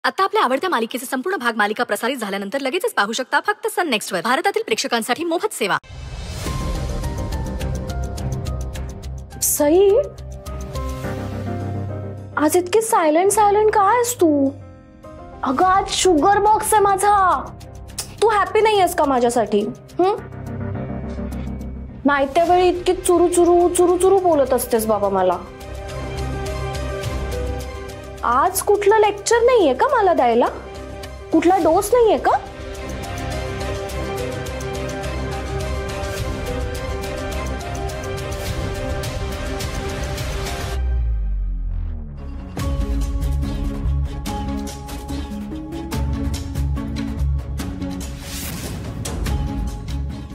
आता आपल्या आवडत्या मालिकेचे संपूर्ण भाग मालिका प्रसारित झाल्यानंतर लगेचच पाहू शकता फक्त सन नेक्स्ट वर. भारतातील प्रेक्षकांसाठी मोफत सेवा. सई, आज इतकी सायलेंट सायलेंट काय आहेस तू? अगं आज शुगर बॉक्स आहे माझा. तू हॅपी नाही आहेस का माझ्यासाठी? नाही त्यावेळी इतकी चुरू चुरू चुरू चुरू बोलत असतेस बाबा मला. आज कुठलं लेक्चर नाहीये का मला द्यायला? कुठला डोस नाहीये का?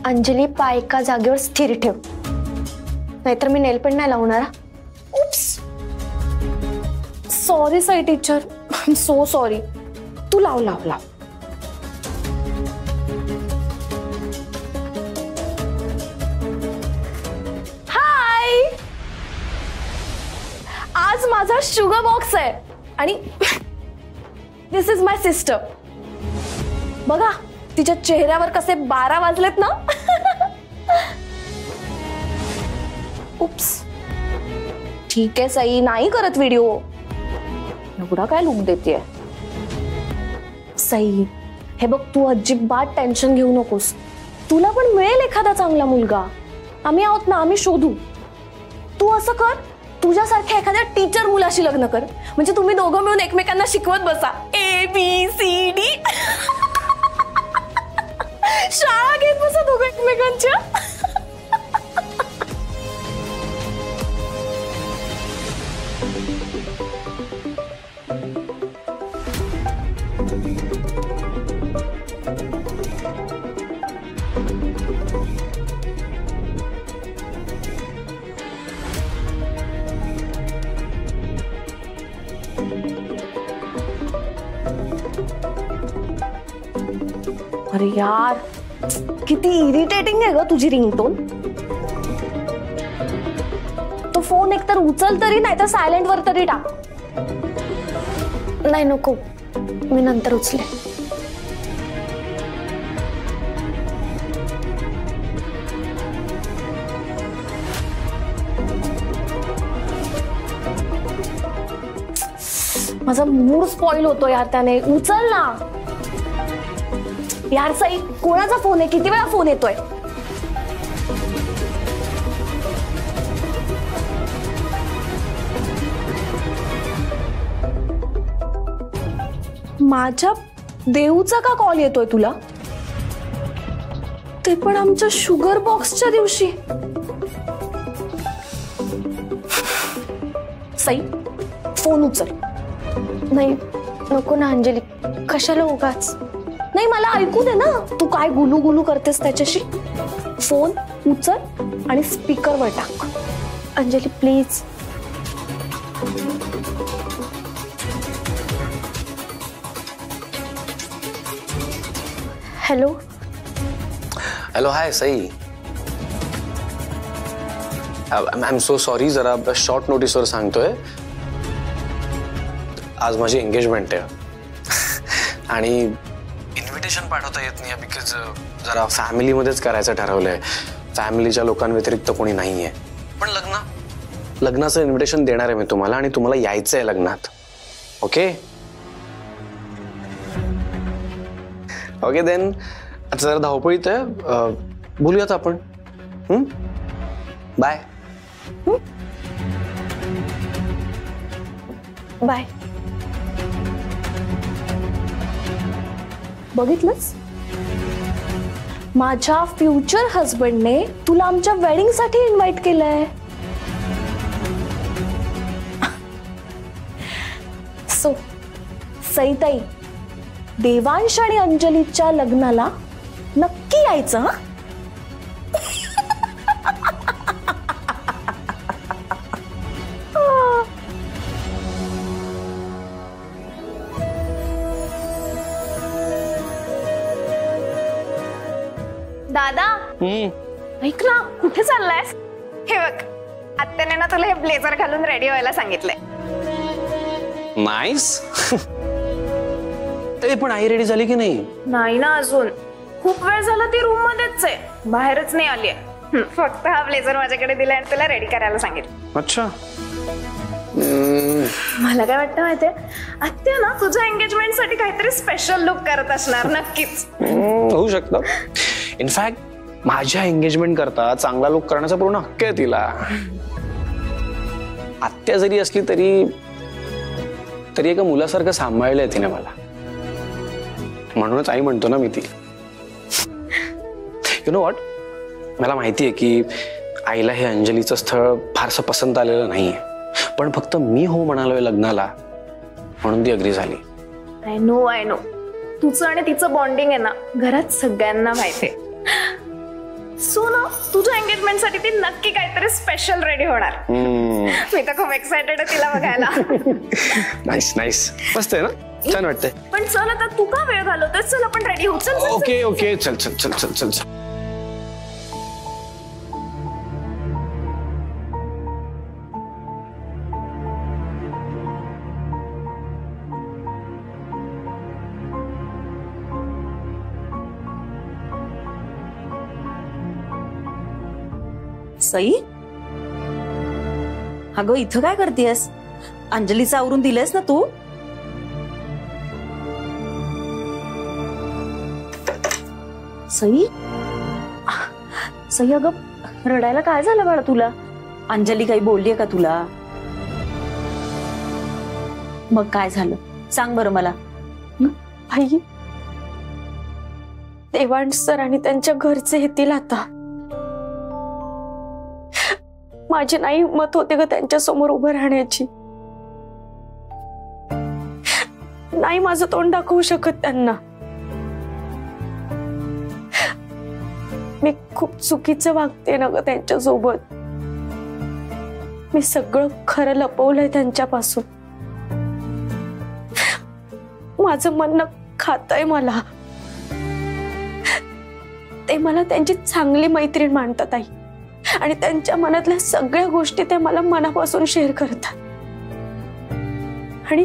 अंजली, पाय एका जागेवर स्थिर ठेव, नाहीतर मी नेल पेंट नाही लावणार. Oops, sorry Sai teacher, I am so sorry. तू लाव लाव लाव. हाय, आज माझा शुगर बॉक्स आहे आणि दिस इज माय सिस्टर. बघा तिच्या चेहऱ्यावर कसे 12 वाजलेत ना. उप्स, ठीक आहे सई, नाही करत व्हिडिओ. एवढा काय लुक देतेय सई? हे बघ, तू अजिबात टेन्शन घेऊ नकोस. तुला पण मिळेल एखादा चांगला मुलगा. आम्ही आहोत ना, आम्ही शोधू. तू असं कर, तुझ्यासारख्या एखाद्या टीचर मुलाशी लग्न कर, म्हणजे तुम्ही दोघं मिळून एकमेकांना शिकवत बसा. ABCD. शाळा घेत बसा दोघं एकमेकांच्या. अरे यार, किती इरिटेटिंग आहे ग तुझी रिंगटोन. तो फोन एकतर उचल तरी, नाही तर सायलेंट वर तरी टाक. नाही नको, मी नंतर उचले. माझा मूड स्पॉइल होतो यार त्याने. उचल ना यार. सई, कोणाचा फोन आहे? किती वेळा फोन येतोय? माझ्या देऊचा का कॉल येतोय तुला? ते पण आमच्या शुगर बॉक्सच्या दिवशी. सई, फोन उचल. नाही नको ना अंजली, कशाला उगाच. नाही, मला ऐकू दे ना, तू काय गुलू गुलू करतेस त्याच्याशी. फोन उचल आणि स्पीकरवर टाक. Anjali please. Hello. Hello, high Sai. I am so sorry, जरा शॉर्ट नोटीसवर सांगतोय. आज माझी एंगेजमेंट आहे आणि इन्व्हिटेशन पाठवता येत नाही बिकॉज जरा फॅमिलीमध्येच करायचं ठरवलंय. फॅमिलीच्या लोकांव्यतिरिक्त कोणी नाहीये. पण लग्नाचं इन्व्हिटेशन देणार आहे मी तुम्हाला, आणि तुम्हाला यायचं आहे लग्नात. Okay okay then. आता जरा धावपळीत आहे, बोलूयात आपण. बाय. बाय. बघितलंस, माझ्या फ्युचर हजबंडने तुला आमच्या वेडिंग साठी इन्व्हाइट केलंय. सो सईताई, देवांश आणि अंजलीच्या लग्नाला नक्की यायचं. हा, दादा ऐक ना, कुठे चाललायस? हे बघ, आत्याने ना तुला हे ब्लेझर घालून रेडी व्हायला सांगितलंय. नाईस. ते पण आई रेडी झाली की नाही? नाही ना अजून, खूप वेळ झाला ती रूम मध्येच आहे, बाहेरच नाही आली आहे. फक्त हा ब्लेझर माझ्याकडे दिलाय आणि तुला रेडी करायला सांगितलं. अच्छा. मला काय वाटतं माहितीये, आत्या ना तुझ्या एंगेजमेंट साठी काहीतरी स्पेशल लुक करत असणार नक्कीच. होऊ शकतं. इनफॅक्ट माझ्या एंगेजमेंट करता चांगला लुक करण्याचा पूर्ण हक्क आहे तिला. आत्या जरी असली तरी एका मुलासारखं सांभाळलंय तिने मला, म्हणूनच आई म्हणतो ना मी ती. यु नो व्हॉट, मला माहितीये की आईला हे अंजलीचं स्थळ फारसं पसंत आलेलं नाहीये, पण फक्त मी हो म्हणालोय लग्नाला म्हणून ती अग्री झाली. आय नो तुझं आणि तिचं बॉन्डिंग आहे ना घरात सगळ्यांना माहितीये. सो ना तुझ्या एंगेजमेंट साठी ती नक्की काहीतरी स्पेशल रेडी होणार. मी तर खूप एक्सायटेड आहे तिला बघायला. नाईस नाईस, मस्त आहे ना, छान वाटतंय. पण चल आता, तू का वेळ घालवतोय, चल आपण रेडी होऊ. चल ओके ओके, चल चल चल चल चल चल. सई, अगं इथं काय करतेस? अंजलीचं आवरून दिलंयस ना तू? सई, सई अगं रडायला काय झालं बाळा तुला? अंजली काही बोललीये का तुला? मग काय झालं सांग बरं मला. आई, देवांश सर आणि त्यांच्या घरचे येतील आता. माझी नाही हिंमत होते ग त्यांच्या समोर उभं राहण्याची. नाही माझं तोंड दाखवू शकत त्यांना. मी खूप चुकीचं वागते ना ग त्यांच्या सोबत. मी सगळं खरं लपवलंय त्यांच्यापासून. माझं म्हणणं खातंय मला. ते मला त्यांची चांगली मैत्रीण मानतात आई, आणि त्यांच्या मनातल्या सगळ्या गोष्टी ते मला मनापासून शेअर करतात. आणि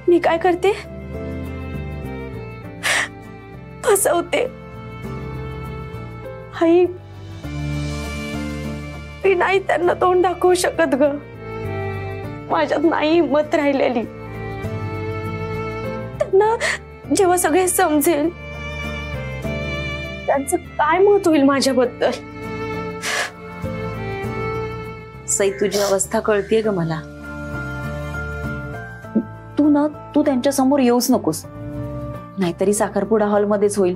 मी काय करते, फसवते. आई, मी नाही त्यांना तोंड दाखवू शकत ग. माझ्यात नाही हिंमत राहिलेली. त्यांना जेव्हा सगळे समजेल त्यांचं काय मत होईल माझ्याबद्दल. सई, तुझी अवस्था कळतीये ग मला. तू त्यांच्या समोर येऊच नकोस, नाहीतरी साखरपुडा हॉलमध्येच होईल.